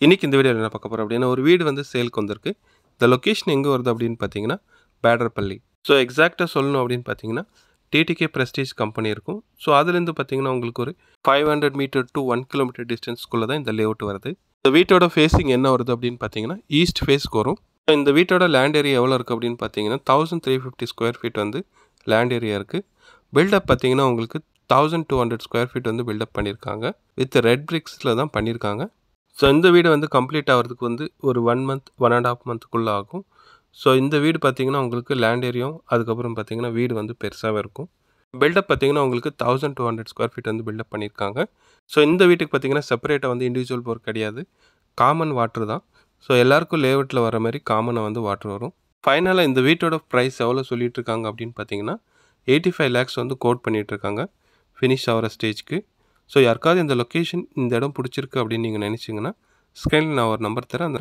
இன்றைக்கி இந்த வீடியோவில் என்ன பார்க்க போகிறோம் அப்படின்னா, ஒரு வீடு வந்து சேலுக்கு வந்திருக்கு. இந்த லொக்கேஷன் எங்கே வருது அப்படின்னு பார்த்தீங்கன்னா, பேடரப்பள்ளி. ஸோ எக்ஸாக்டாக சொல்லணும் அப்படின்னு பார்த்தீங்கன்னா, டிடிகே ப்ரெஸ்டீஜ் கம்பெனி இருக்கும். ஸோ அதுலேருந்து பார்த்தீங்கன்னா உங்களுக்கு ஒரு 500 மீட்டர் டு 1 கிலோமீட்டர் டிஸ்டன்ஸ்க்குள்ளே தான் இந்த லேஅவுட் வருது. இந்த வீட்டோட ஃபேஸிங் என்ன வருது அப்படின்னு பார்த்தீங்கன்னா, ஈஸ்ட் ஃபேஸ்க்கு வரும். இந்த வீட்டோட லேண்ட் ஏரியா எவ்வளோ இருக்குது அப்படின்னு பார்த்தீங்கன்னா, 1350 ஸ்கொயர் ஃபீட் வந்து லேண்ட் ஏரியா இருக்குது. பில்டப் பார்த்தீங்கன்னா உங்களுக்கு 1200 ஸ்கொயர் ஃபீட் வந்து பில்டப் பண்ணியிருக்காங்க. வித் ரெட் பிரிக்ஸில் தான் பண்ணியிருக்காங்க. ஸோ இந்த வீடு வந்து கம்ப்ளீட் ஆகிறதுக்கு வந்து ஒரு 1 மந்த் 1.5 மந்த்துக்குள்ளே ஆகும். ஸோ இந்த வீடு பார்த்தீங்கன்னா உங்களுக்கு லேண்ட் ஏரியாவும் அதுக்கப்புறம் பார்த்தீங்கன்னா வீடு வந்து பெருசாகவே இருக்கும். பில்டப் பார்த்தீங்கன்னா உங்களுக்கு 1200 ஸ்கொயர் ஃபீட் வந்து பில்டப் பண்ணியிருக்காங்க. ஸோ இந்த வீட்டுக்கு பார்த்தீங்கன்னா செப்பரேட்டாக வந்து இண்டிவிஜுவல் போர் கிடையாது, காமன் வாட்ரு தான். ஸோ எல்லாருக்கும் லேஅவுட்டில் வர மாதிரி காமனாக வந்து வாட்ரு வரும். ஃபைனலாக இந்த வீட்டோட ப்ரைஸ் எவ்வளோ சொல்லிட்டு இருக்காங்க அப்படின்னு பார்த்தீங்கன்னா 85 lakhs வந்து கோட் பண்ணிகிட்ருக்காங்க ஃபினிஷ் ஆகிற ஸ்டேஜ்க்கு. ஸோ யாருக்காவது இந்த லொக்கேஷன் இந்த இடம் பிடிச்சிருக்கு அப்படின்னு நீங்கள் நினச்சிங்கன்னா, ஸ்க்ரீனில் நான் ஒரு நம்பர் தரேன். அந்த